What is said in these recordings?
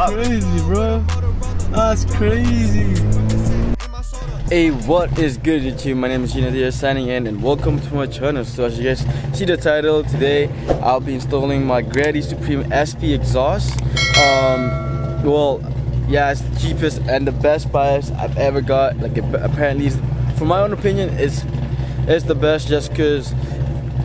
Crazy, bro. That's crazy. Hey, what is good, YouTube? My name is GKNOW here, signing in, and welcome to my channel. So as you guys see the title, today I'll be installing my Greddy Supreme SP exhaust. Well, yeah, it's the cheapest and the best price I've ever got. Like, apparently, for my own opinion, it's the best, just because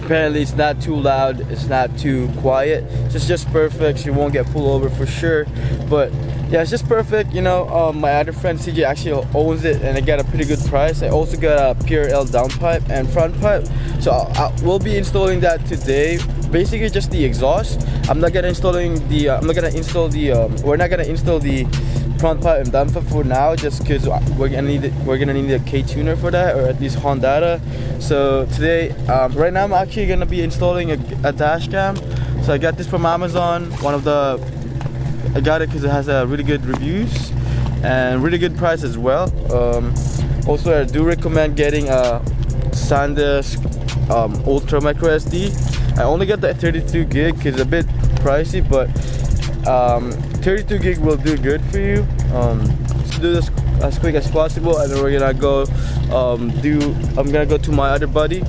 apparently it's not too loud, it's not too quiet. It's just perfect, so you won't get pulled over for sure. But yeah, it's just perfect, you know. My other friend CJ actually owns it, and I got a pretty good price. I also got a PRL downpipe and front pipe, so we'll be installing that today. Basically, just the exhaust. I'm not gonna install the. We're not gonna install the front pipe and downpipe for now, just because we're gonna need a ktuner for that, or at least hondata. So today, right now, I'm actually gonna be installing a dashcam. So I got this from Amazon. I got it because it has really good reviews and really good price as well. Also, I do recommend getting a SanDisk Ultra Micro SD. I only got the 32 gig because it's a bit pricey, but 32 gig will do good for you. Just do this as quick as possible, and then we're gonna go I'm gonna go to my other buddy.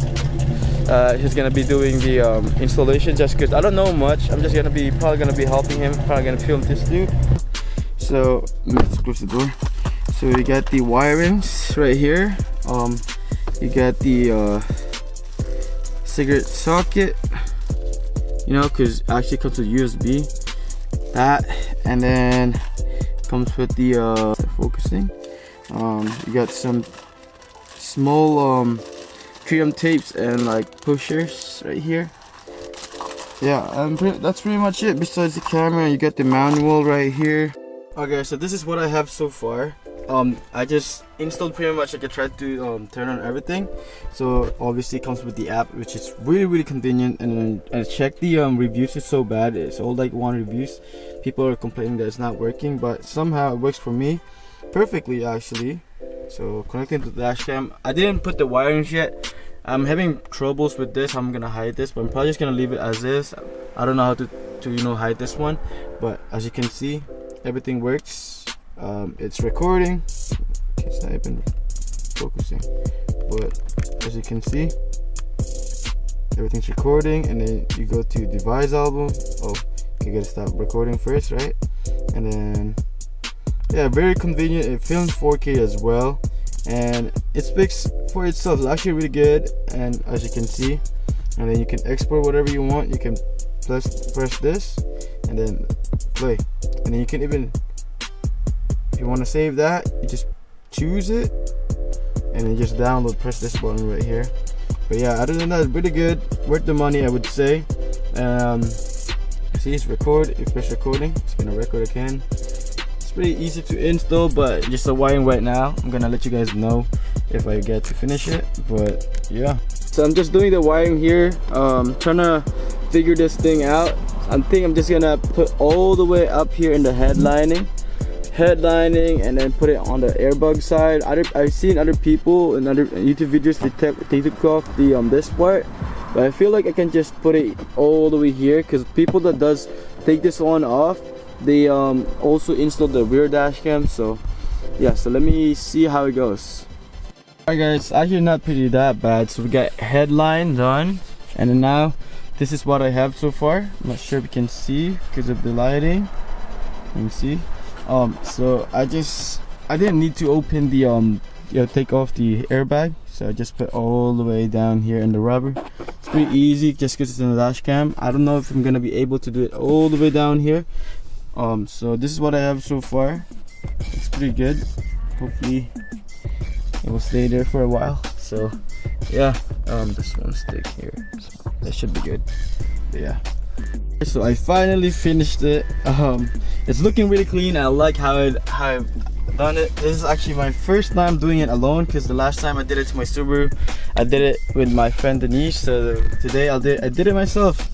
He's gonna be doing the installation, just because I don't know much. I'm just probably gonna be helping him, probably gonna film this dude. So let's close the door. So you got the wirings right here. You got the cigarette socket, you know, because it actually comes with USB. That, and then comes with the focusing. You got some small 3M tapes and like pushers right here. Yeah, and that's pretty much it. Besides the camera, you got the manual right here. Okay, so this is what I have so far. I just installed pretty much, like, I tried to turn on everything. So obviously it comes with the app, which is really convenient. And I checked the reviews. It's so bad, it's all like 1 reviews. People are complaining that it's not working, but somehow it works for me perfectly, actually. So connecting to the dashcam, I didn't put the wirings yet. I'm having troubles with this. I'm gonna hide this, but I'm probably just gonna leave it as is. I don't know how to you know, hide this one, but as you can see, everything works. It's recording. It's not even focusing, but as you can see, everything's recording. And then you go to device album. Oh, you gotta stop recording first, right? And then, yeah, very convenient. It films 4K as well, and it speaks for itself. It's actually really good. And as you can see, and then you can export whatever you want. You can press this and then play, and then you can even, if you want to save that, you just choose it and then just download, press this button right here. But yeah, other than that, it's pretty good, worth the money, I would say. See, it's record. If you press recording, it's gonna record again. It's pretty easy to install, but just the wiring right now. I'm gonna let you guys know if I get to finish it. But yeah, so I'm just doing the wiring here, trying to figure this thing out. I think I'm just gonna put all the way up here in the headlining, and then put it on the airbag side. I've seen other people in other YouTube videos, they took off the this part, but I feel like I can just put it all the way here, because people that does take this one off, they also install the rear dash cam. So yeah, so let me see how it goes. Alright guys, actually not pretty that bad. So we got headline done, and then now this is what I have so far. I'm not sure if you can see because of the lighting. Let me see. So I didn't need to open the take off the airbag, so I just put all the way down here in the rubber. It's pretty easy just because it's in the dash cam. I don't know if I'm gonna be able to do it all the way down here. So this is what I have so far. It's pretty good. Hopefully it will stay there for a while. So yeah, this one stick here, so that should be good. But yeah, so I finally finished it. It's looking really clean. I like how I've done it. This is actually my first time doing it alone, because the last time I did it to my Subaru, I did it with my friend Denise. So today I did it myself.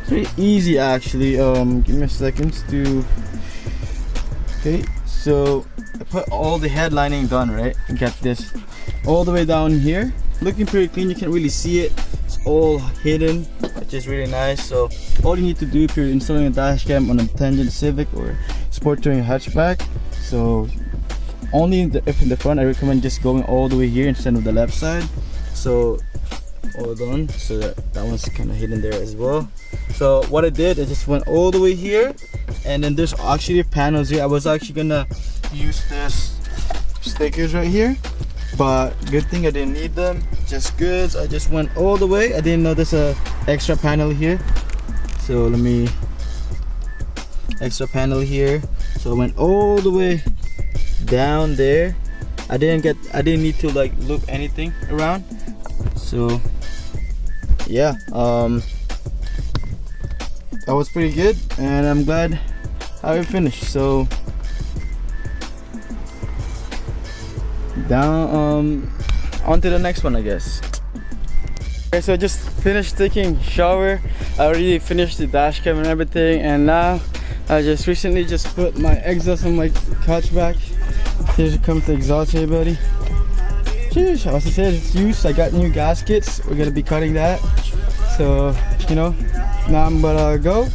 Pretty easy actually. Give me a second to. Okay, so I put all the headlining done, right? And get this all the way down here. Looking pretty clean. You can't really see it. It's all hidden, which is really nice. So all you need to do if you're installing a dash cam on a Tangent Civic or Sport Touring hatchback, so only if in the front, I recommend just going all the way here instead of the left side. So hold on, so that one's kind of hidden there as well. So what I did, I just went all the way here, and then there's actually panels here. I was actually gonna use this stickers right here, but good thing I didn't need them. Just good. I just went all the way. I didn't know there's a extra panel here, so let me extra panel here. So I went all the way down there. I didn't need to like loop anything around. So yeah, that was pretty good, and I'm glad how it finished. So down on to the next one, I guess. Okay, so I just finished taking shower. I already finished the dash cam and everything, and now I just recently put my exhaust on my hatchback. Here comes the exhaust here, buddy. Jeez, as I said, it's used. I got new gaskets. We're gonna be cutting that. So, you know, now I'm gonna go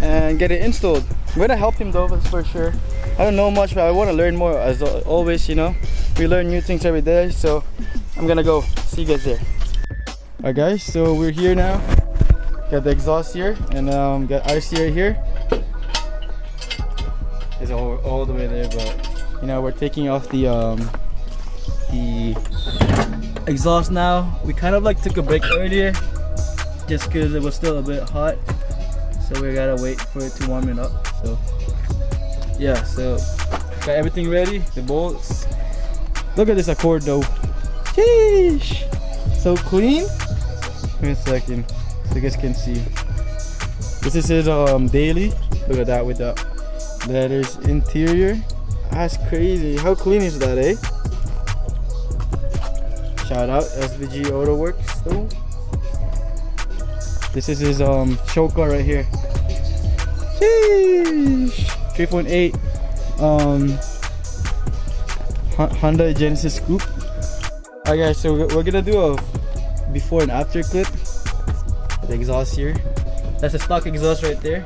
and get it installed. I'm gonna help him though, that's for sure. I don't know much, but I want to learn more as always, you know. We learn new things every day, so I'm gonna go. See you guys there. Alright guys, so we're here now. Got the exhaust here, and got RC right here. It's all the way there, but you know, we're taking off the exhaust now. We kind of like took a break earlier just because it was still a bit hot, so we gotta wait for it to warm it up. So yeah, so got everything ready, the bolts. Look at this Accord though. Sheesh, so clean. Give me a second so you guys can see. This is his daily. Look at that with the letters interior. That's crazy. How clean is that, eh? Shout out SVG Auto Works though. This is his show car right here. Sheesh. 3.8 Honda Genesis Coupe. Alright guys, so we're gonna do a before and after clip. The exhaust here. That's a stock exhaust right there.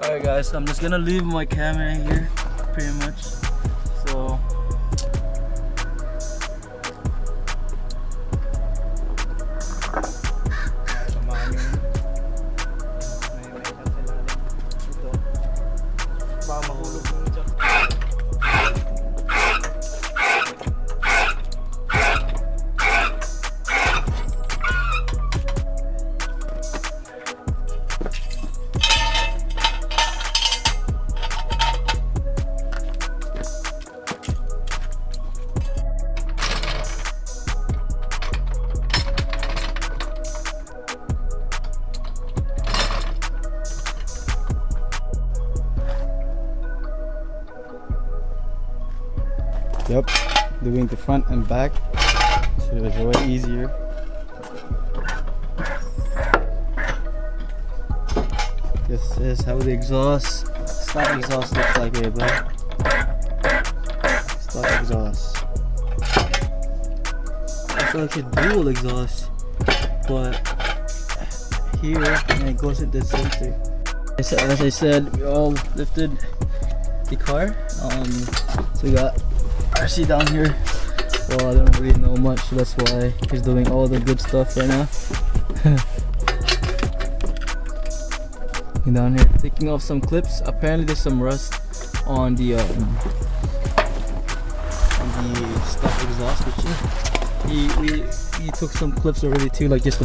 Alright guys, I'm just gonna leave my camera here pretty much. So yep, doing the front and back, so it's way easier. This is how the exhaust, stock exhaust looks like here, bro. Stock exhaust. It's like a dual exhaust, but here, and it goes into the center. As I said, we all lifted the car. So we got RC down here Well, I don't really know much, so that's why he's doing all the good stuff right now. Down here taking off some clips. Apparently there's some rust on the stock exhaust, which he took some clips already too, like just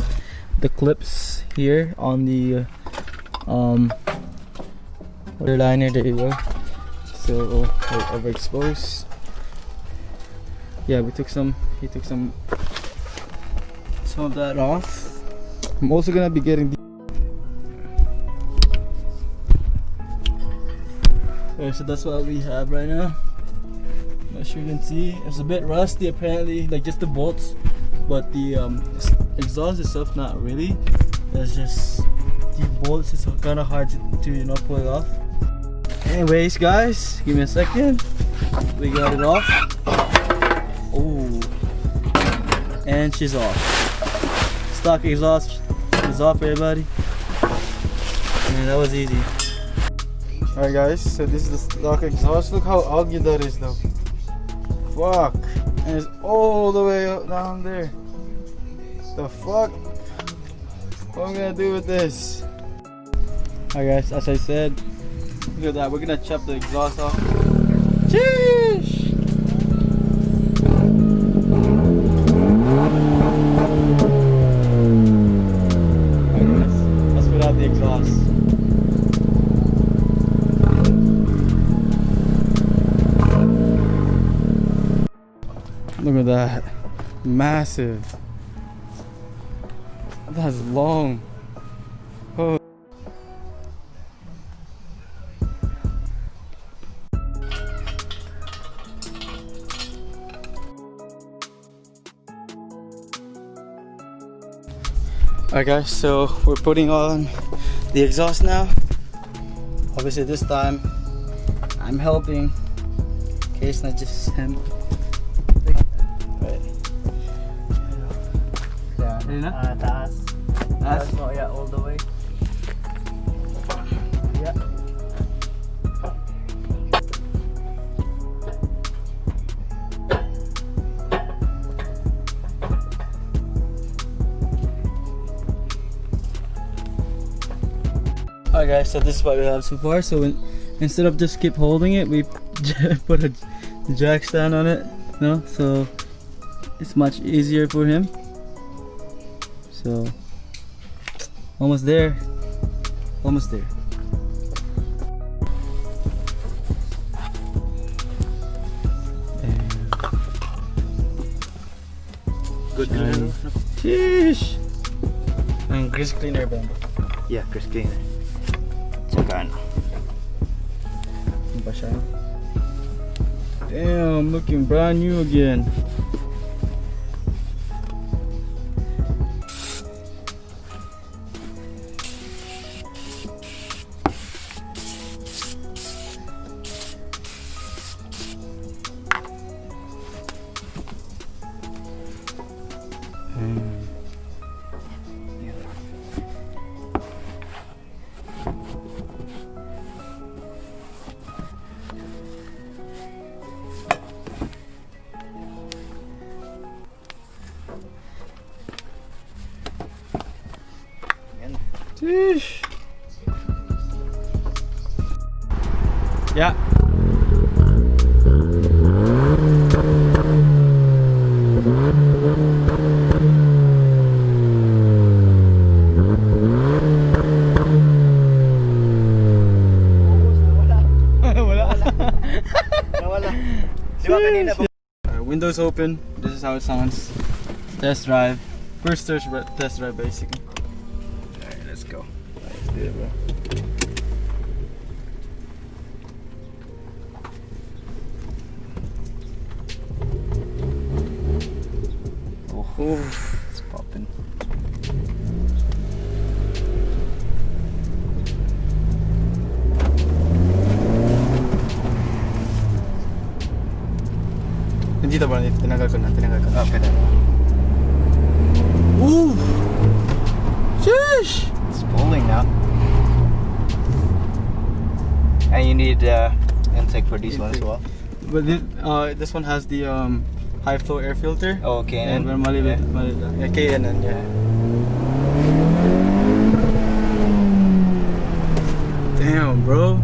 the clips here on the water liner. There you go. So overexposed. Yeah, he took some of that off. I'm also gonna be getting the so that's what we have right now. Not sure you can see. It's a bit rusty apparently, like just the bolts, but the exhaust itself not really. It's just the bolts. It's kind of hard to you know pull it off. Anyways, guys, give me a second. We got it off. Oh, and she's off. Stock exhaust is off, everybody. Man, that was easy. Alright guys, so this is the stock exhaust. Look how ugly that is though. Fuck. And it's all the way up down there. The fuck? What am I gonna do with this? Alright guys, as I said, look at that. We're gonna chop the exhaust off. Sheesh! That's without the exhaust. Look at that. Massive. That's long. Oh. Alright guys, so we're putting on the exhaust now. Obviously this time I'm helping. Okay, it's not just him. Taas. Taas mo, yeah, all the way. Yeah. Alright guys, so this is what we have so far. So instead of just keep holding it, we put a jack stand on it, you know, so it's much easier for him. So almost there, almost there. Good cleaner. Sheesh. And grease cleaner ba? Yeah, grease cleaner. Tsaka ano. Ano ba siya? Damn, looking brand new again. Sheesh. Yeah. Windows open. This is how it sounds. Test drive. First test drive basically. Alright, let's go. Let's do it, bro. Oh, it's popping. Dito ba? Tinanggal ko na. Okay na. Ooh! Sheesh! It's pulling now. And you need intake for this one as well. But this one has the high flow air filter. Okay. And malibit. KNN, yeah. Damn, bro.